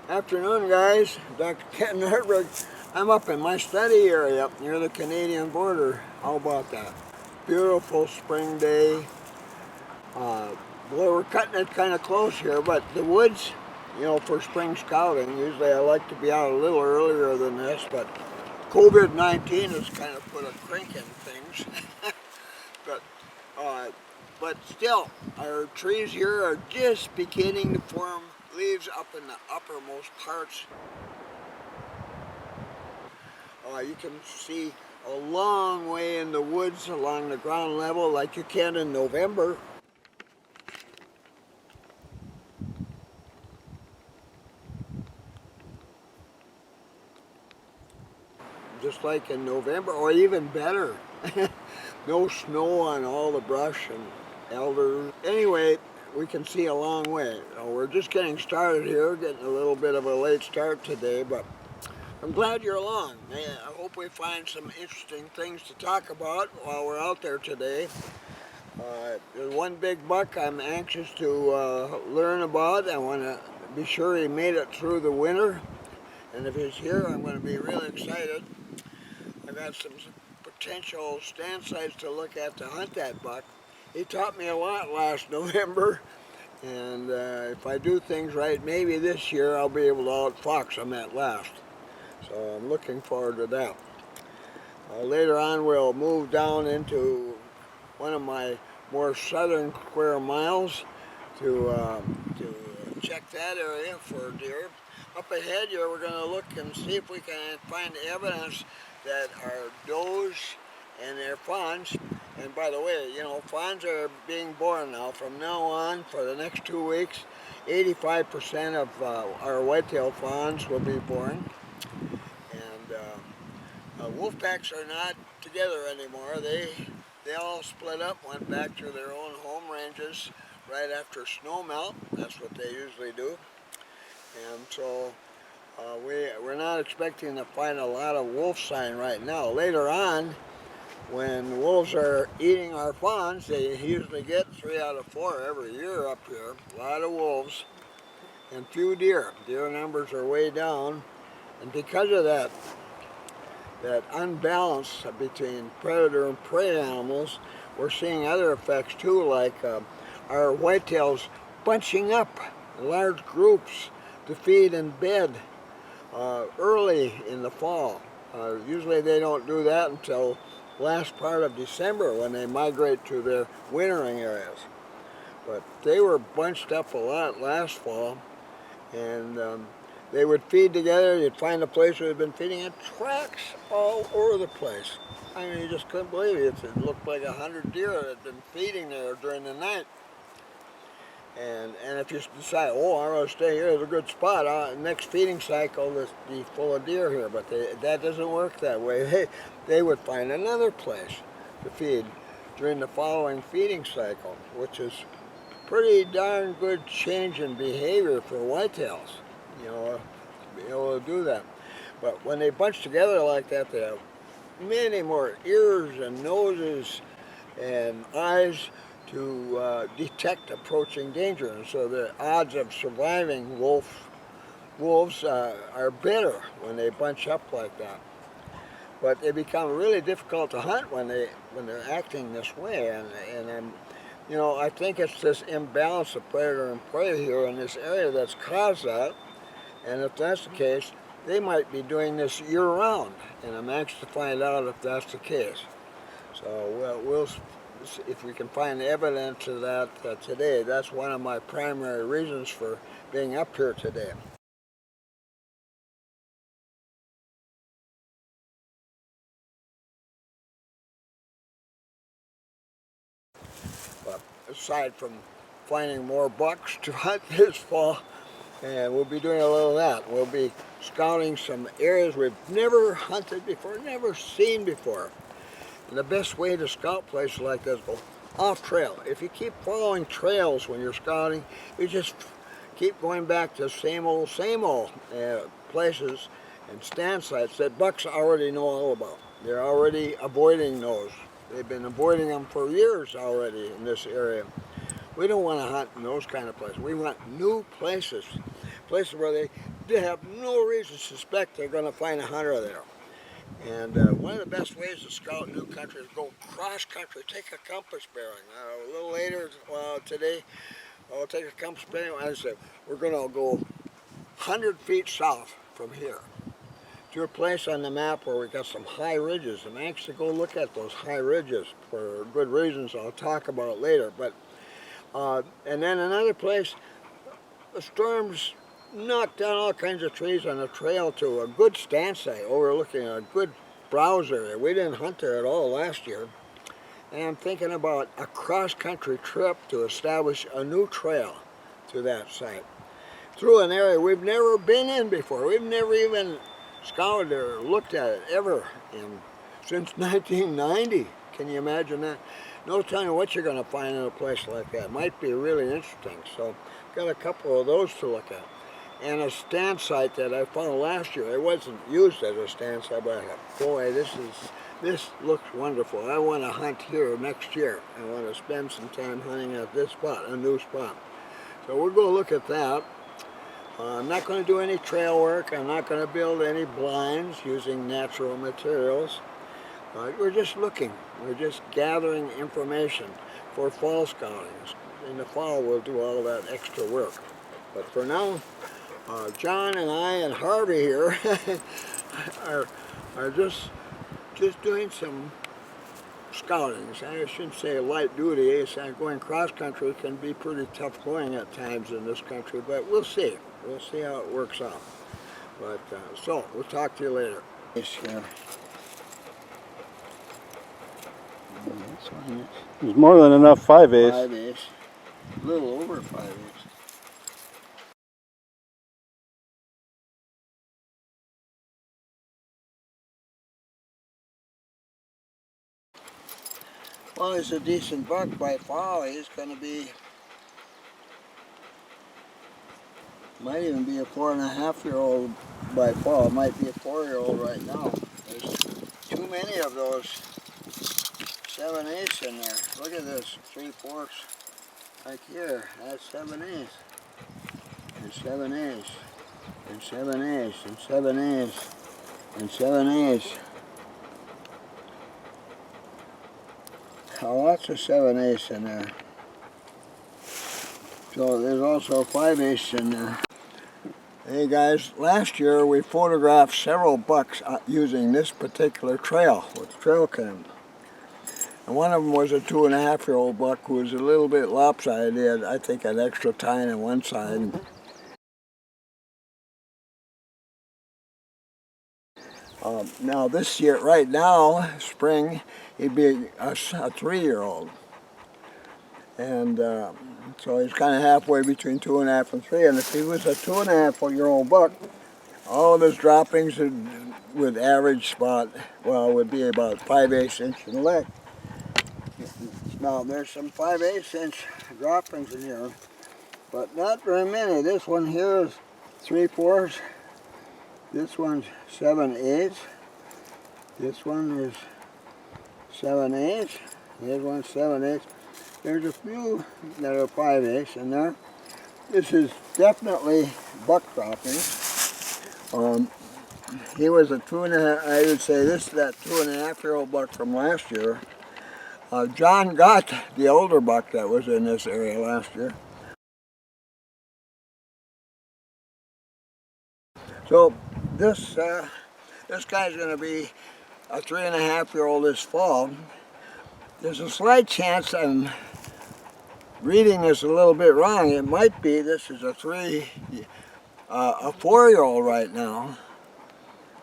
Afternoon, guys. Dr. Ken Nordberg. I'm up in my study area up near the Canadian border. How about that? Beautiful spring day. Boy, we're cutting it kind of close here, but the woods, for spring scouting, usually I like to be out a little earlier than this, but COVID-19 has kind of put a crank in things. but, uh, but still, our trees here are just beginning to form leaves up in the uppermost parts. You can see a long way in the woods along the ground level like you can in November. Just like in November, or even better. No snow on all the brush and elders. Anyway, we can see a long way. We're just getting started here, getting a little bit of a late start today, but I'm glad you're along. I hope we find some interesting things to talk about while we're out there today. There's one big buck I'm anxious to learn about. I want to be sure he made it through the winter. And if he's here, I'm going to be really excited. I've got some potential stand sites to look at to hunt that buck. He taught me a lot last November. And if I do things right, maybe this year I'll be able to outfox him at last. So I'm looking forward to that. Later on we'll move down into one of my more southern square miles to check that area for deer. Up ahead here we're going to look and see if we can find evidence that our does and their fawns, and by the way, fawns are being born now. From now on, for the next 2 weeks, 85% of our whitetail fawns will be born. Wolf packs are not together anymore. They all split up, went back to their own home ranges right after snow melt. That's what they usually do. And so we're not expecting to find a lot of wolf sign right now. Later on, when wolves are eating our fawns, they usually get 3 out of 4 every year up here. A lot of wolves and few deer. Deer numbers are way down. And because of that unbalance between predator and prey animals, we're seeing other effects too, like our whitetails bunching up in large groups to feed in bed early in the fall. Usually they don't do that until last part of December when they migrate to their wintering areas. But they were bunched up a lot last fall, and they would feed together. You'd find a place where they'd been feeding, and tracks all over the place. I mean, you just couldn't believe it. It looked like 100 deer that had been feeding there during the night. And if you decide, I'm going to stay here, it's a good spot, next feeding cycle, this be full of deer here. But that doesn't work that way. They would find another place to feed during the following feeding cycle, which is pretty darn good change in behavior for whitetails. To be able to do that. But when they bunch together like that, they have many more ears and noses and eyes to detect approaching danger. And so the odds of surviving wolves are better when they bunch up like that. But they become really difficult to hunt when they're acting this way. And I think it's this imbalance of predator and prey here in this area that's caused that. And if that's the case, they might be doing this year-round, and I'm anxious to find out if that's the case. So we'll see if we can find evidence of that today. That's one of my primary reasons for being up here today. But aside from finding more bucks to hunt this fall, and we'll be doing a little of that. We'll be scouting some areas we've never hunted before, never seen before. And the best way to scout places like this, go off trail. If you keep following trails when you're scouting, you just keep going back to same old places and stand sites that bucks already know all about. They're already avoiding those. They've been avoiding them for years already in this area. We don't want to hunt in those kind of places. We want new places where they they have no reason to suspect they're going to find a hunter there. And one of the best ways to scout new country is go cross country. Take a compass bearing. A little later today, I'll take a compass bearing. I said we're going to go 100 feet south from here to a place on the map where we got some high ridges. I'm anxious to go look at those high ridges for good reasons I'll talk about later. But and then another place, the storms knocked down all kinds of trees on the trail to a good stand site overlooking a good browse area. We didn't hunt there at all last year. And I'm thinking about a cross-country trip to establish a new trail to that site through an area we've never been in before. We've never even scouted or looked at it ever since 1990. Can you imagine that? No telling what you're going to find in a place like that. Might be really interesting. So got a couple of those to look at. And a stand site that I found last year. It wasn't used as a stand site, but I thought, boy, this looks wonderful. I want to hunt here next year. I want to spend some time hunting at this spot, a new spot. So we'll go look at that. I'm not going to do any trail work. I'm not going to build any blinds using natural materials. We're just looking. We're just gathering information for fall scouting. In the fall, we'll do all that extra work. But for now, John and I and Harvey here are just doing some scouting. I shouldn't say light duty. Going cross country can be pretty tough going at times in this country, but we'll see. We'll see how it works out. But so we'll talk to you later. There's more than enough 5/8. 5/8. A little over 5/8. Well, he's a decent buck by fall. He's going to be, might even be a 4.5-year-old by fall. It might be a 4-year-old right now. There's too many of those 7/8 in there. Look at this, 3/4 like here. That's 7/8. And 7/8. And 7/8. And 7/8. And 7/8. Lots of 7/8 in there. So there's also 5/8 in there. Hey guys, last year we photographed several bucks using this particular trail with trail cam. And one of them was a 2.5-year-old buck who was a little bit lopsided. He had, I think, an extra tine on one side. Now this year, right now, spring, he'd be a 3-year-old. And so he's kind of halfway between 2.5 and 3. And if he was a 2.5-year-old buck, all of his droppings would average about, well, would be about 5/8 inch in length. Now there's some 5/8 inch droppings in here, but not very many. This one here is 3/4. This one's 7/8. This one is 7/8. This one's 7/8. There's a few that are 5/8 in there. This is definitely buck dropping. He was a 2.5. I would say this is that 2.5-year-old buck from last year. John got the older buck that was in this area last year. So this guy's going to be a 3.5-year-old this fall. There's a slight chance I'm reading this a little bit wrong. It might be this is a 4-year-old right now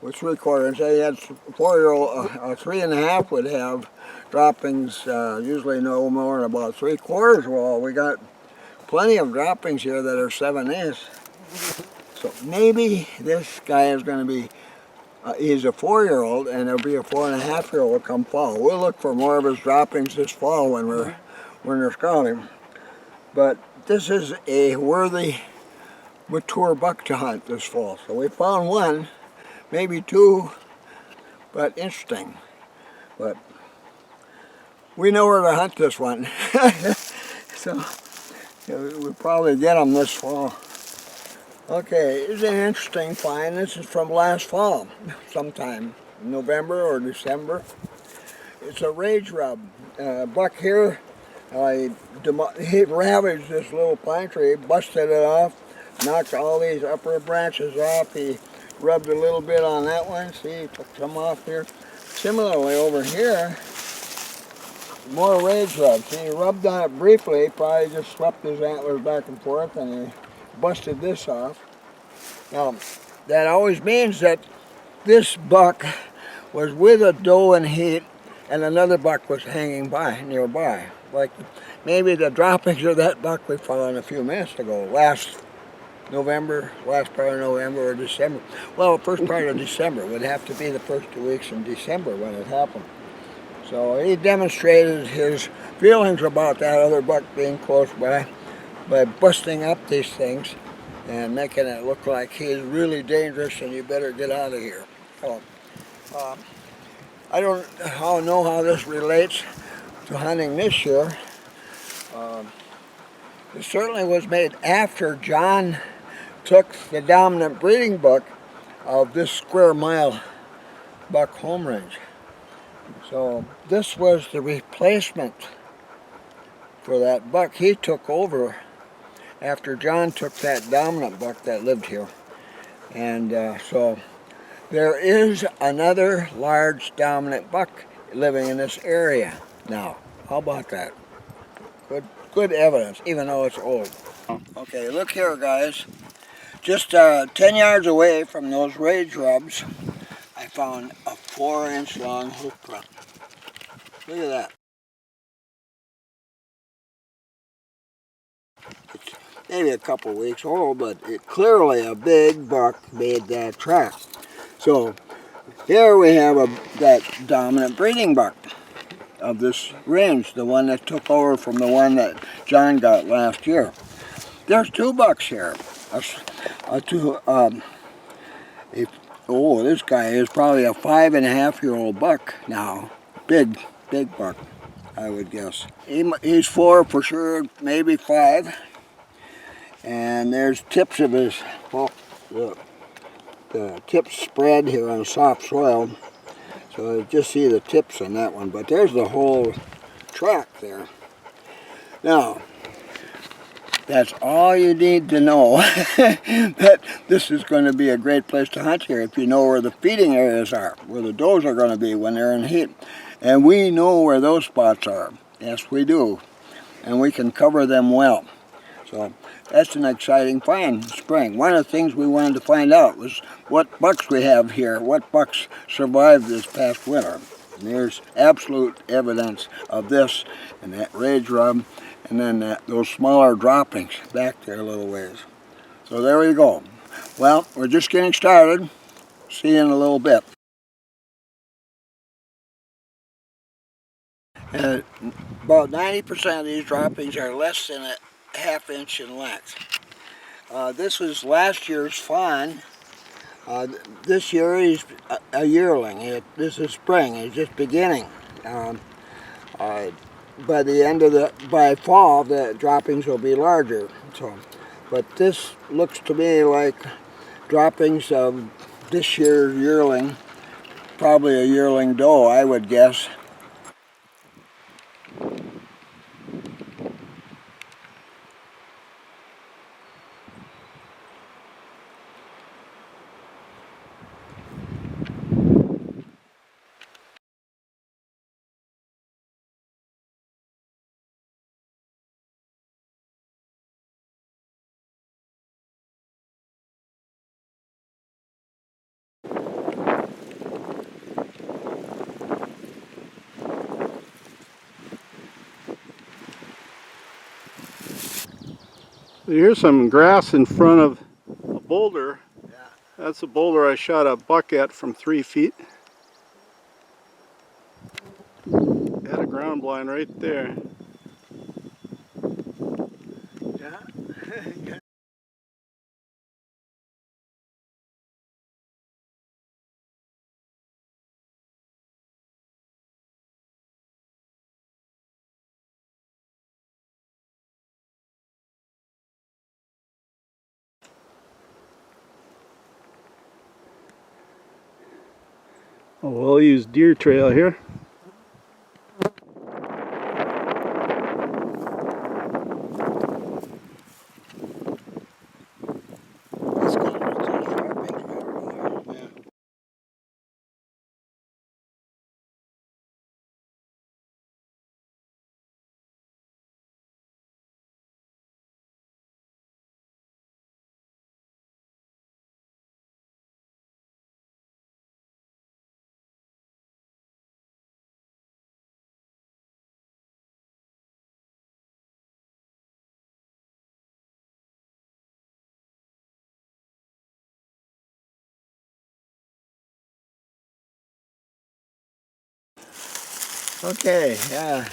with 3/4. Say he had 4-year-old, a 3.5 would have droppings usually no more than about 3/4. Well, we got plenty of droppings here that are 7/8. So maybe this guy is going to be, he's a 4-year-old and there'll be a 4.5-year-old come fall. We'll look for more of his droppings this fall when we're scouting. But this is a worthy mature buck to hunt this fall. So we found one, maybe two, but interesting. But we know where to hunt this one. So we'll probably get them this fall. Okay, it's an interesting find. This is from last fall, sometime November or December. It's a rage rub. Buck here, he ravaged this little pine tree, busted it off, knocked all these upper branches off. He rubbed a little bit on that one. See, he took some off here. Similarly over here, more rage rubs. He rubbed on it briefly, probably just swept his antlers back and forth, and he busted this off. Now, that always means that this buck was with a doe in heat and another buck was hanging by, nearby. Like maybe the droppings of that buck we found a few minutes ago, last part of November or December. Well, first part of December would have to be the first 2 weeks in December when it happened. So he demonstrated his feelings about that other buck being close by busting up these things and making it look like he's really dangerous and you better get out of here. So, I don't know how this relates to hunting this year. It certainly was made after John took the dominant breeding buck of this square mile buck home range. So this was the replacement for that buck. He took over after John took that dominant buck that lived here. And so there is another large dominant buck living in this area now. How about that? Good evidence, even though it's old. Okay, look here, guys. Just 10 yards away from those rage rubs, I found a 4-inch long hook print. Look at that. It's maybe a couple weeks old, but clearly a big buck made that track. So here we have that dominant breeding buck of this range, the one that took over from the one that John got last year. There's 2 bucks here. This guy is probably a 5.5-year-old buck now. Big buck, I would guess. He's 4 for sure, maybe 5. And there's tips of his, the tips spread here on soft soil. So you just see the tips on that one, but there's the whole track there. Now, that's all you need to know that this is going to be a great place to hunt here if you know where the feeding areas are, where the does are going to be when they're in heat. And we know where those spots are. Yes, we do. And we can cover them well. So that's an exciting find in spring. One of the things we wanted to find out was what bucks we have here, what bucks survived this past winter. And there's absolute evidence of this and that rage rub, and then those smaller droppings back there a little ways. So there we go. Well, we're just getting started. See you in a little bit. About 90% of these droppings are less than a ½ inch in length. This was last year's fawn. This year he's a yearling. This is spring. It's just beginning. By fall, the droppings will be larger. So, but this looks to me like droppings of this year's yearling, probably a yearling doe, I would guess. Here's some grass in front of a boulder. Yeah. That's a boulder I shot a buck at from 3 feet. Had a ground blind right there. Yeah. Oh, we'll use deer trail here. That's kind of what those trappings are. Yeah. Okay, yeah.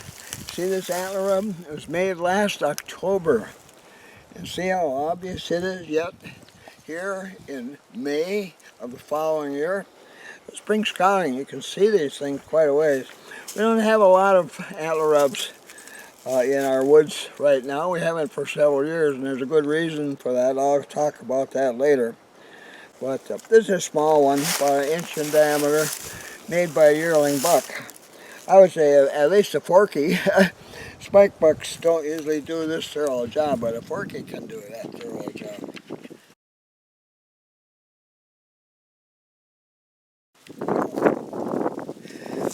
See this antler rub? It was made last October. And see how obvious it is yet here in May of the following year? Spring scouting, you can see these things quite a ways. We don't have a lot of antler rubs in our woods right now. We haven't for several years, and there's a good reason for that. I'll talk about that later. But this is a small one, about 1 inch in diameter, made by a yearling buck. I would say at least a forky. Spike bucks don't usually do this thorough job, but a forky can do that thorough job.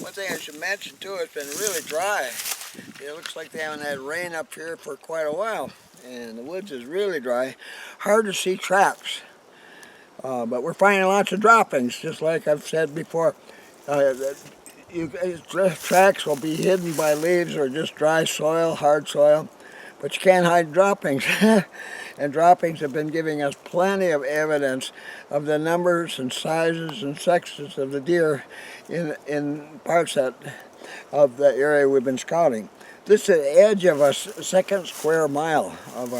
One thing I should mention too, it's been really dry. It looks like they haven't had rain up here for quite a while, and the woods is really dry. Hard to see tracks, but we're finding lots of droppings, just like I've said before. Tracks will be hidden by leaves or just dry soil, hard soil, but you can't hide droppings. And droppings have been giving us plenty of evidence of the numbers and sizes and sexes of the deer in parts of the area we've been scouting. This is the edge of a second square mile of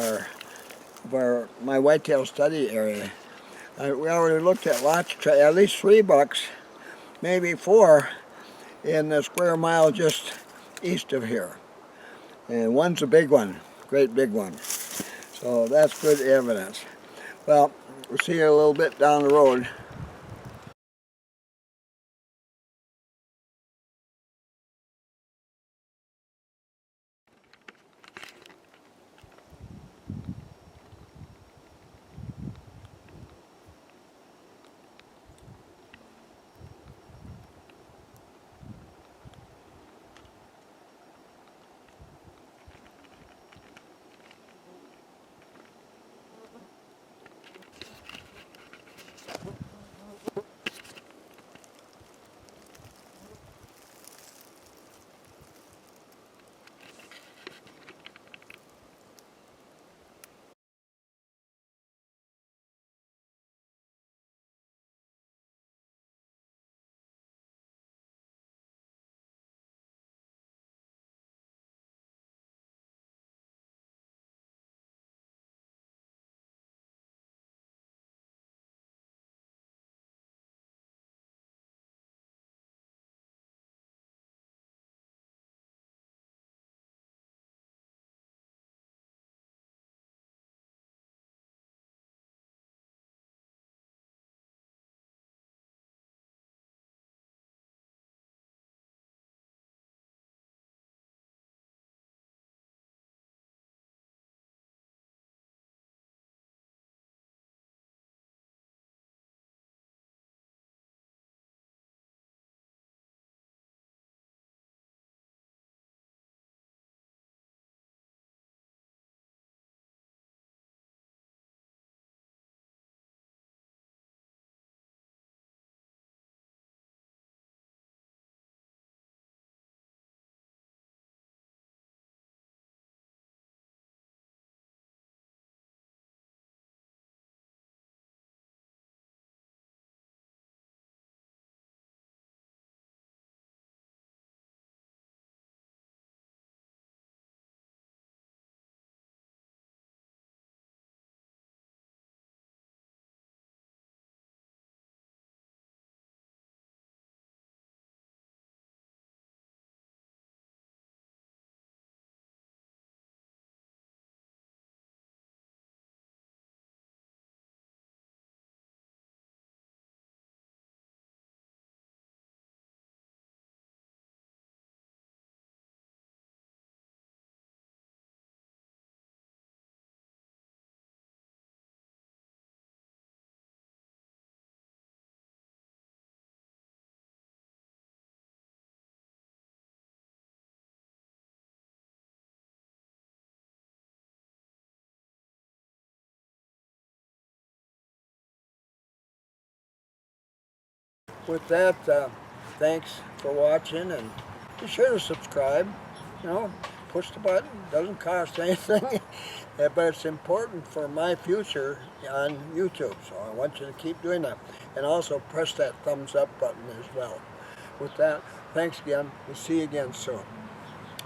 my whitetail study area. We already looked at at least 3 bucks, maybe 4, in the square mile just east of here. And one's a big one, great big one. So that's good evidence. Well, we'll see you a little bit down the road. with that, thanks for watching, and be sure to subscribe. You know, push the button. Doesn't cost anything, but it's important for my future on YouTube. So I want you to keep doing that, and also press that thumbs up button as well. With that, thanks again. We'll see you again soon,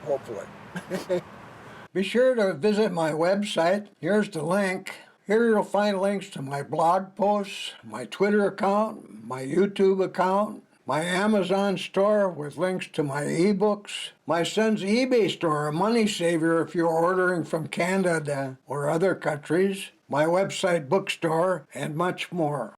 hopefully. Be sure to visit my website. Here's the link. Here you'll find links to my blog posts, my Twitter account, my YouTube account, my Amazon store with links to my ebooks, my son's eBay store, a money saver if you're ordering from Canada or other countries, my website bookstore, and much more.